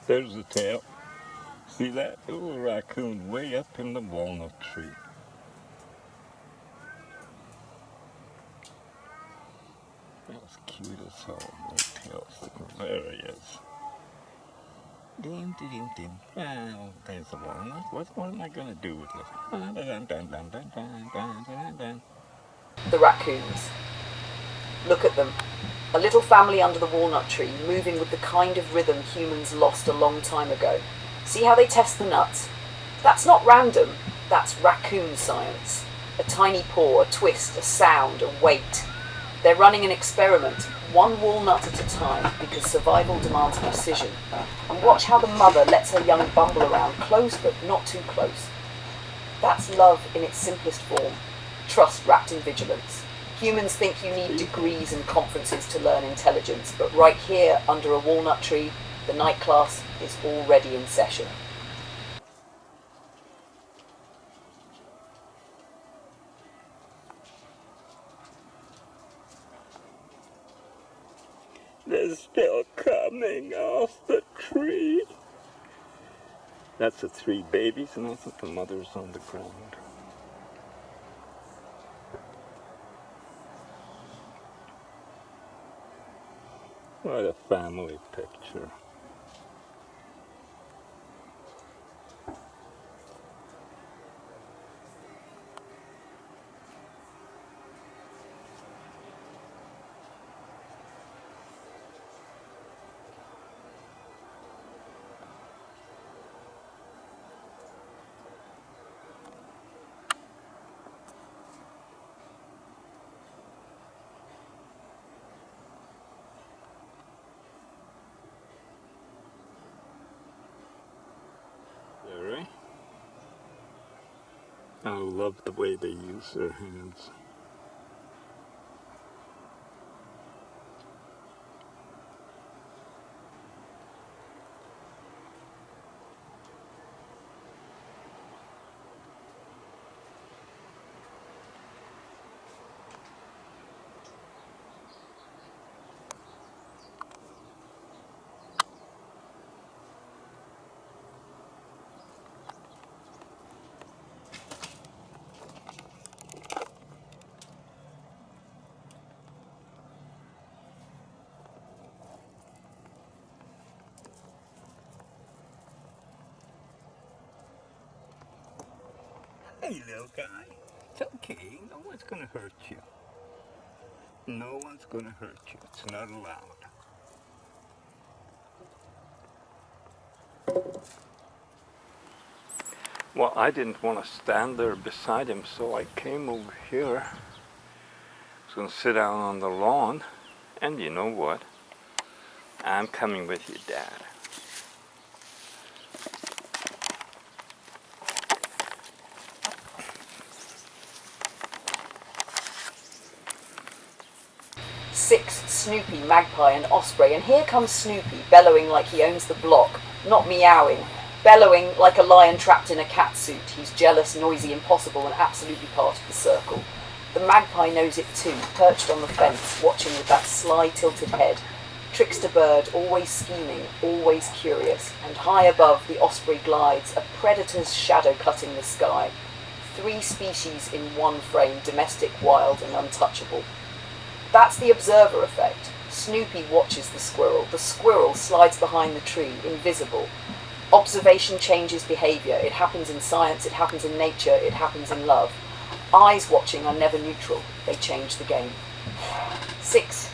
There's the tail. See that? Little raccoon way up in the walnut tree. That's cute as hell. No tails. There he is. Dim, dim, dim. Oh, there's the walnut. What am I going to do with this? The raccoons. Look at them. A little family under the walnut tree, moving with the kind of rhythm humans lost a long time ago. See how they test the nuts? That's not random. That's raccoon science. A tiny paw, a twist, a sound, a weight. They're running an experiment, one walnut at a time, because survival demands precision. And watch how the mother lets her young bumble around, close but not too close. That's love in its simplest form. Trust wrapped in vigilance. Humans think you need degrees and conferences to learn intelligence, but right here, under a walnut tree, the night class is already in session. They're still coming off the tree. That's the 3 babies, and I think the mother's on the ground. What a family picture. Right? I love the way they use their hands. Hey, little guy. It's okay. No one's going to hurt you. No one's going to hurt you. It's not allowed. Well, I didn't want to stand there beside him, so I came over here. I was going to sit down on the lawn. And you know what? I'm coming with you, Dad. Six, Snoopy, Magpie and Osprey, and here comes Snoopy, bellowing like he owns the block, not meowing, bellowing like a lion trapped in a cat suit. He's jealous, noisy, impossible, and absolutely part of the circle. The magpie knows it too, perched on the fence, watching with that sly, tilted head. Trickster bird, always scheming, always curious, and high above the osprey glides, a predator's shadow cutting the sky. 3 species in one frame, domestic, wild, and untouchable. That's the observer effect. Snoopy watches the squirrel slides behind the tree, invisible. Observation changes behavior. It happens in science, it happens in nature, it happens in love. Eyes watching are never neutral. They change the game. 6.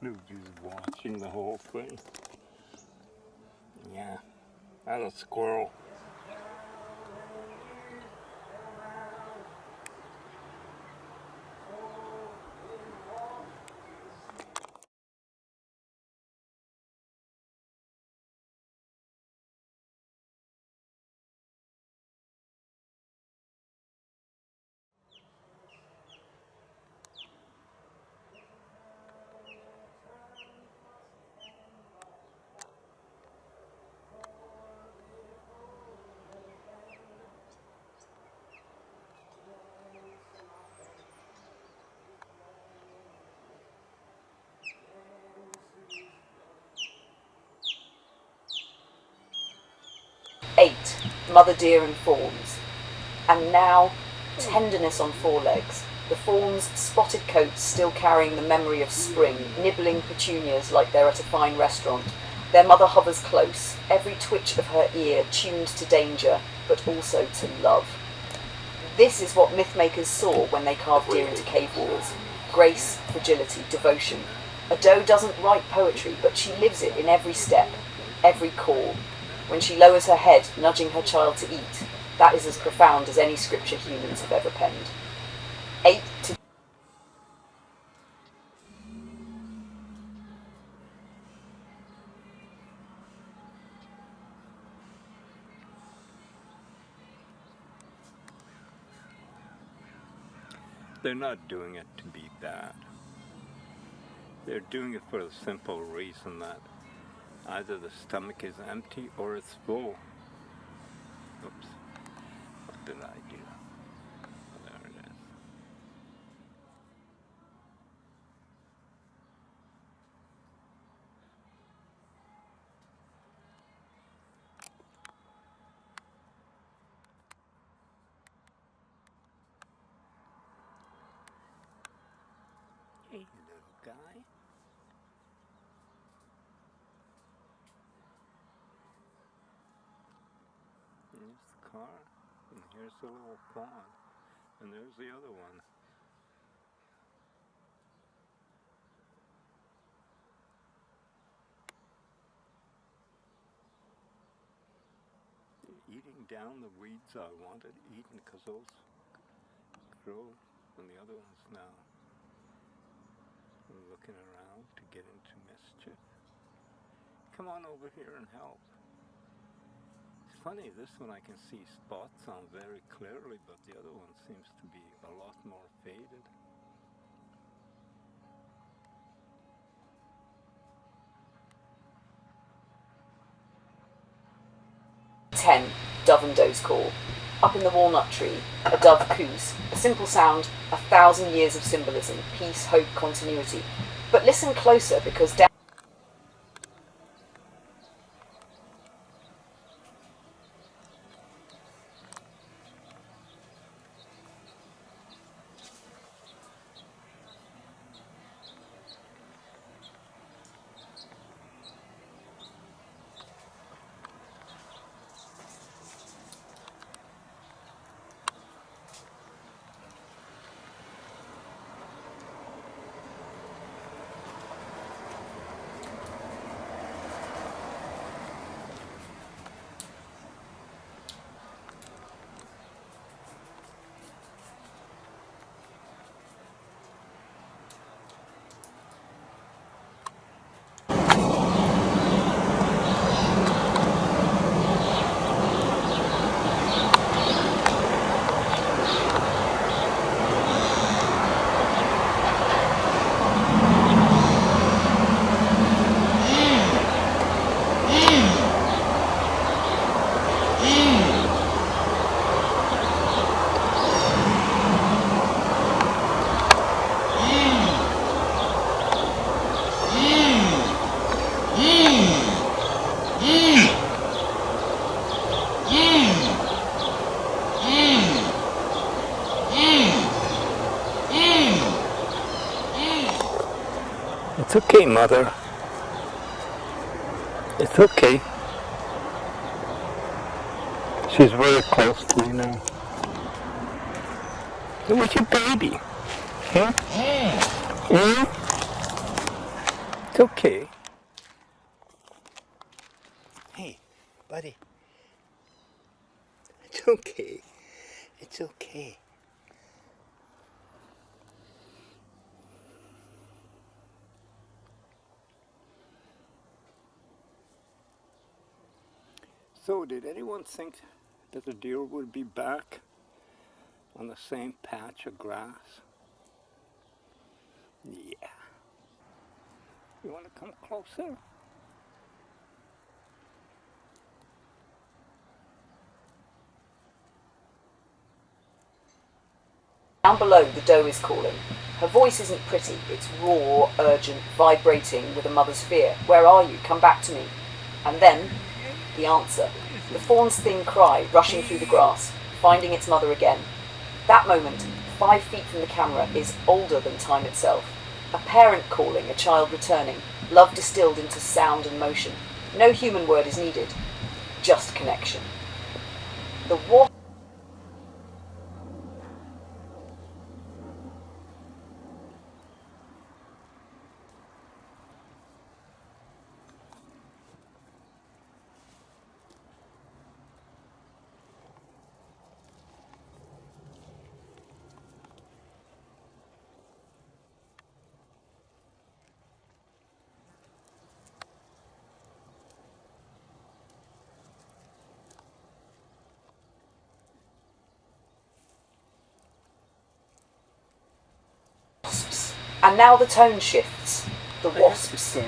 Snoopy's watching the whole thing. Yeah, that's a squirrel. 8, mother deer and fawns. And now, tenderness on 4 legs. The fawns' spotted coats still carrying the memory of spring, nibbling petunias like they're at a fine restaurant. Their mother hovers close, every twitch of her ear tuned to danger, but also to love. This is what mythmakers saw when they carved deer into cave walls. Grace, fragility, devotion. A doe doesn't write poetry, but she lives it in every step, every call. When she lowers her head, nudging her child to eat, that is as profound as any scripture humans have ever penned. 8 to They're not doing it to be bad. They're doing it for the simple reason that either the stomach is empty or it's full. Oops. What did I do? There it is. Hey, little guy. Here's the car, and here's the little fawn, and there's the other one. Eating down the weeds I wanted eaten because those grow, and the other one's now looking around to get into mischief. Come on over here and help. It's funny, this one I can see spots on very clearly, but the other one seems to be a lot more faded. Dove and doe's call. Up in the walnut tree, a dove coos. A simple sound, 1,000 years of symbolism, peace, hope, continuity. But listen closer, because down It's okay, Mother. It's okay. She's very close to me now. Where's your baby? Huh? It's okay. Hey, buddy. It's okay. It's okay. So, did anyone think that the deer would be back on the same patch of grass? Yeah. You want to come closer? Down below, the doe is calling. Her voice isn't pretty, it's raw, urgent, vibrating with a mother's fear. Where are you? Come back to me. And then, the answer. The fawn's thin cry rushing through the grass, finding its mother again. That moment, 5 feet from the camera, is older than time itself. A parent calling, a child returning, love distilled into sound and motion. No human word is needed, just connection. The wasp And now the tone shifts. The wasps,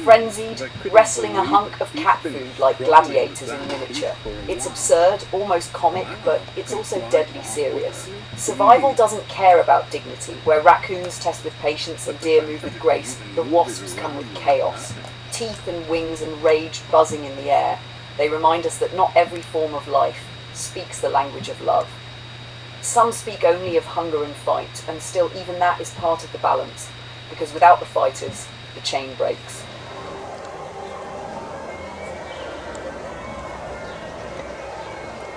frenzied, wrestling a hunk of cat food like gladiators in miniature. It's absurd, almost comic, but it's also deadly serious. Survival doesn't care about dignity. Where raccoons test with patience and deer move with grace, the wasps come with chaos. Teeth and wings and rage buzzing in the air. They remind us that not every form of life speaks the language of love. Some speak only of hunger and fight, and still even that is part of the balance, because without the fighters, the chain breaks.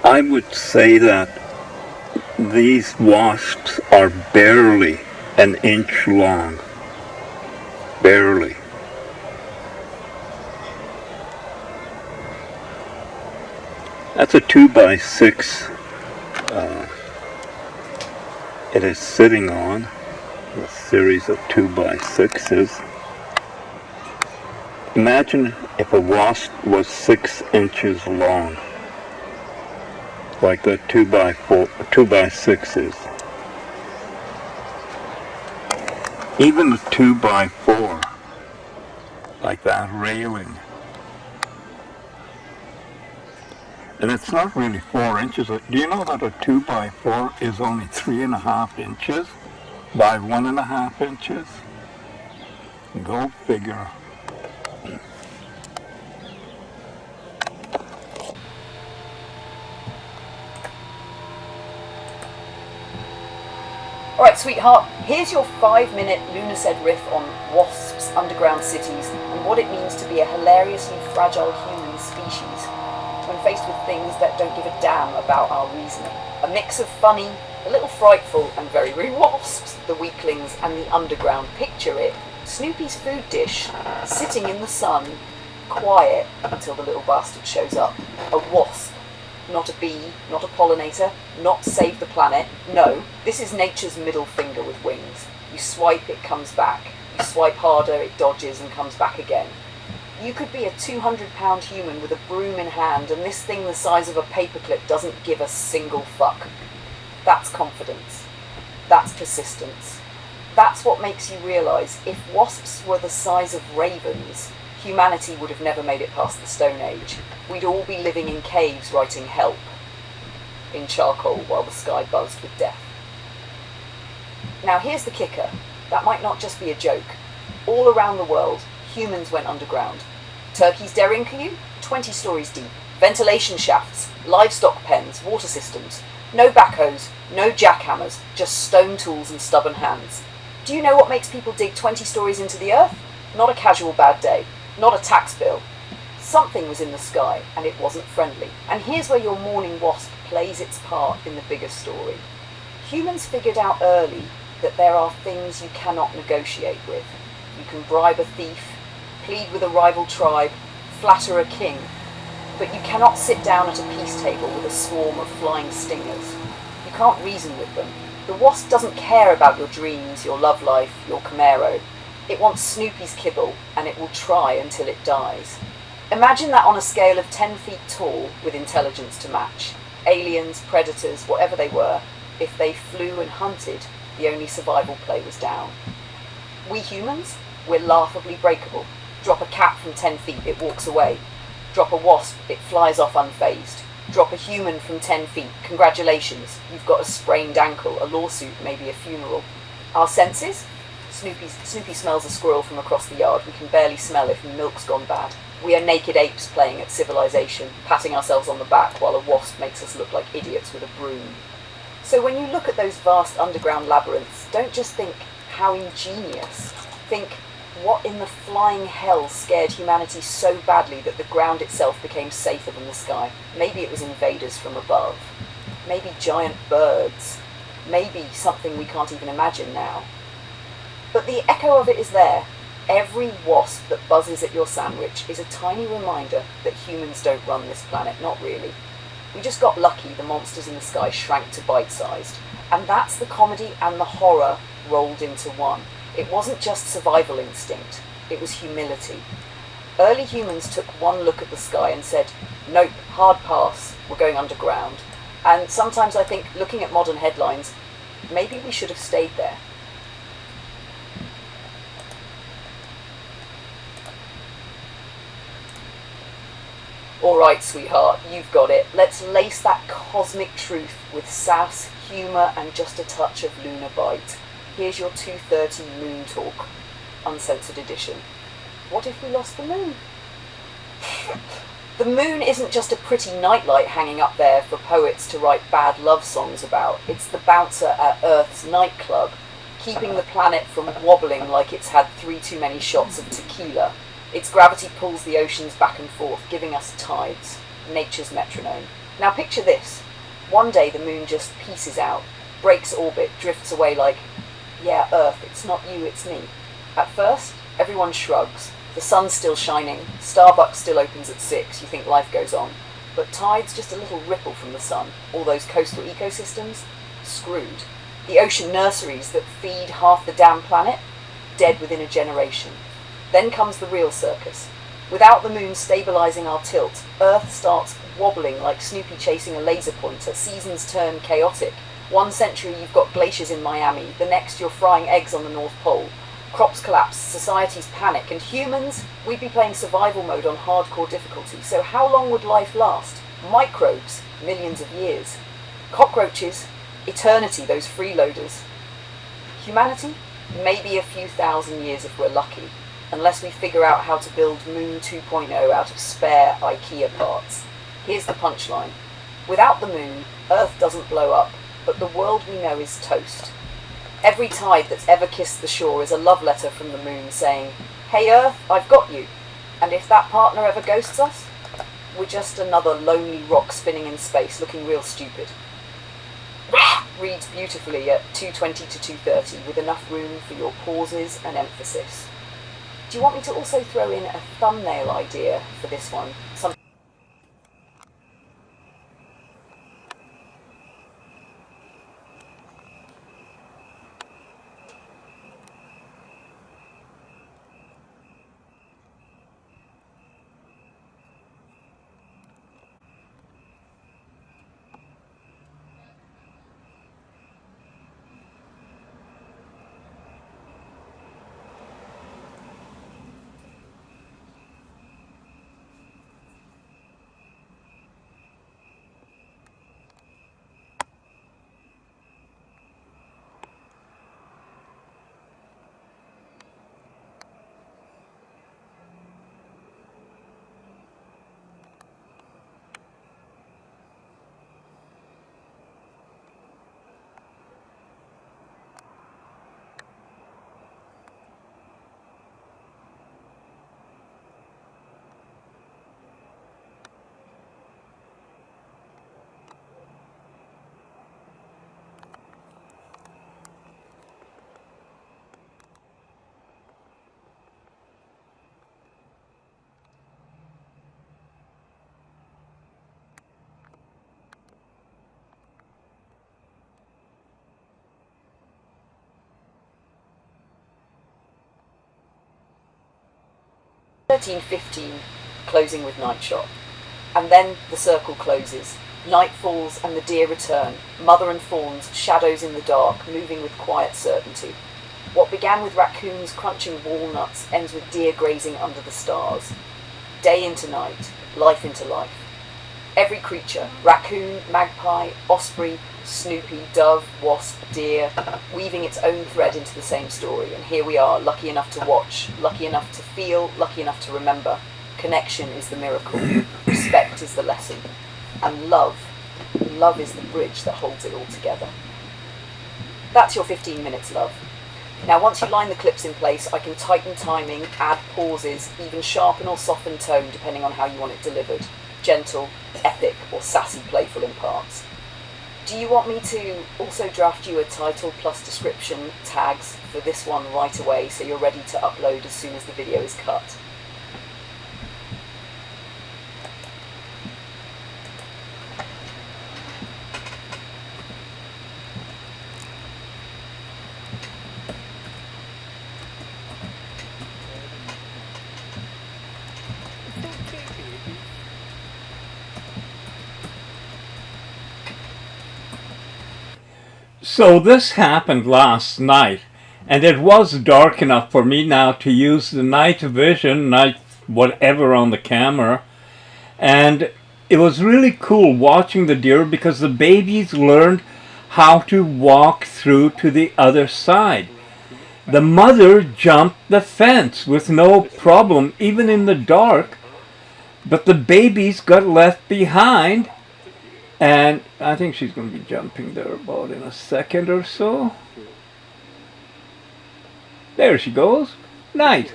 I would say that these wasps are barely an inch long. Barely. That's a 2x6 it is sitting on, a series of 2x6s. Imagine if a wasp was 6 inches long, like the 2x6 is. Even the 2x4, like that railing. And it's not really 4 inches. Do you know that a 2x4 is only 3.5 inches by 1.5 inches? Go figure. Alright, sweetheart, here's your 5-minute Lunacid riff on wasps, underground cities, and what it means to be a hilariously fragile human species when faced with things that don't give a damn about our reasoning. A mix of funny, a little frightful, and very rude wasps, the weaklings, and the underground. Picture it, Snoopy's food dish, sitting in the sun, quiet until the little bastard shows up. A wasp. Not a bee, not a pollinator, not save the planet. No, this is nature's middle finger with wings. You swipe, it comes back. You swipe harder, it dodges and comes back again. You could be a 200-pound human with a broom in hand, and this thing the size of a paperclip doesn't give a single fuck. That's confidence. That's persistence. That's what makes you realise if wasps were the size of ravens, humanity would have never made it past the Stone Age. We'd all be living in caves writing help in charcoal while the sky buzzed with death. Now here's the kicker. That might not just be a joke. All around the world, humans went underground. Turkeys daring you? 20 stories deep. Ventilation shafts, livestock pens, water systems. No backhoes, no jackhammers, just stone tools and stubborn hands. Do you know what makes people dig 20 stories into the earth? Not a casual bad day. Not a tax bill. Something was in the sky, and it wasn't friendly. And here's where your mourning wasp plays its part in the bigger story. Humans figured out early that there are things you cannot negotiate with. You can bribe a thief, plead with a rival tribe, flatter a king, but you cannot sit down at a peace table with a swarm of flying stingers. You can't reason with them. The wasp doesn't care about your dreams, your love life, your Camaro. It wants Snoopy's kibble, and it will try until it dies. Imagine that on a scale of 10 feet tall with intelligence to match. Aliens, predators, whatever they were, if they flew and hunted, the only survival play was down. We humans, we're laughably breakable. Drop a cat from 10 feet, it walks away. Drop a wasp, it flies off unfazed. Drop a human from 10 feet, congratulations, you've got a sprained ankle, a lawsuit, maybe a funeral. Our senses? Snoopy smells a squirrel from across the yard. We can barely smell if milk's gone bad. We are naked apes playing at civilization, patting ourselves on the back while a wasp makes us look like idiots with a broom. So when you look at those vast underground labyrinths, don't just think, how ingenious. Think, what in the flying hell scared humanity so badly that the ground itself became safer than the sky? Maybe it was invaders from above. Maybe giant birds. Maybe something we can't even imagine now. But the echo of it is there. Every wasp that buzzes at your sandwich is a tiny reminder that humans don't run this planet, not really. We just got lucky the monsters in the sky shrank to bite-sized. And that's the comedy and the horror rolled into one. It wasn't just survival instinct, it was humility. Early humans took one look at the sky and said, nope, hard pass, we're going underground. And sometimes I think, looking at modern headlines, maybe we should have stayed there. Alright, sweetheart, you've got it. Let's lace that cosmic truth with sass, humour and just a touch of lunar bite. Here's your 2:30 Moon Talk, uncensored edition. What if we lost the moon? The moon isn't just a pretty nightlight hanging up there for poets to write bad love songs about. It's the bouncer at Earth's nightclub, keeping the planet from wobbling like it's had 3 too many shots of tequila. Its gravity pulls the oceans back and forth, giving us tides, nature's metronome. Now picture this. One day the moon just pieces out, breaks orbit, drifts away like, yeah, Earth, it's not you, it's me. At first, everyone shrugs. The sun's still shining, Starbucks still opens at 6, you think life goes on. But tide's just a little ripple from the sun. All those coastal ecosystems, screwed. The ocean nurseries that feed half the damn planet, dead within a generation. Then comes the real circus. Without the moon stabilising our tilt, Earth starts wobbling like Snoopy chasing a laser pointer. Seasons turn chaotic. One century you've got glaciers in Miami, the next you're frying eggs on the North Pole. Crops collapse, societies panic, and humans, we'd be playing survival mode on hardcore difficulty. So how long would life last? Microbes, millions of years. Cockroaches, eternity, those freeloaders. Humanity, maybe a few thousand years if we're lucky. Unless we figure out how to build Moon 2.0 out of spare IKEA parts. Here's the punchline. Without the moon, Earth doesn't blow up, but the world we know is toast. Every tide that's ever kissed the shore is a love letter from the moon saying, hey Earth, I've got you. And if that partner ever ghosts us, we're just another lonely rock spinning in space looking real stupid. Reads beautifully at 2:20 to 2:30 with enough room for your pauses and emphasis. Do you want me to also throw in a thumbnail idea for this one? (13:15), closing with night shot. And then the circle closes. Night falls and the deer return, mother and fawns, shadows in the dark, moving with quiet certainty. What began with raccoons crunching walnuts ends with deer grazing under the stars. Day into night, life into life. Every creature, raccoon, magpie, osprey, Snoopy, dove, wasp, deer, weaving its own thread into the same story. And here we are, lucky enough to watch, lucky enough to feel, lucky enough to remember. Connection is the miracle, respect is the lesson, and love is the bridge that holds it all together. That's your 15 minutes, love. Now once you line the clips in place, I can tighten timing, add pauses, even sharpen or soften tone depending on how you want it delivered. Gentle, epic, or sassy playful in parts. Do you want me to also draft you a title plus description tags for this one right away so you're ready to upload as soon as the video is cut? So this happened last night, and it was dark enough for me now to use the night vision, night whatever on the camera, and it was really cool watching the deer because the babies learned how to walk through to the other side. The mother jumped the fence with no problem, even in the dark, but the babies got left behind. And I think she's going to be jumping there about in a second or so. There she goes. Night.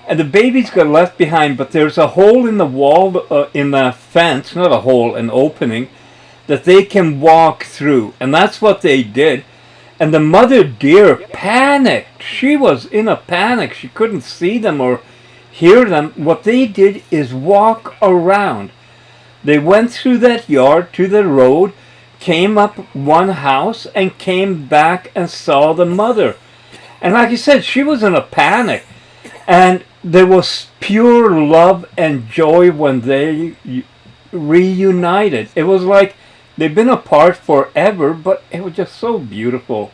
And the babies got left behind, but there's a hole in the wall, in the fence, not a hole, an opening, that they can walk through. And that's what they did. And the mother deer panicked. She was in a panic. She couldn't see them or hear them. What they did is walk around. They went through that yard to the road, came up one house, and came back and saw the mother. And like I said, she was in a panic. And there was pure love and joy when they reunited. It was like they've been apart forever, but it was just so beautiful.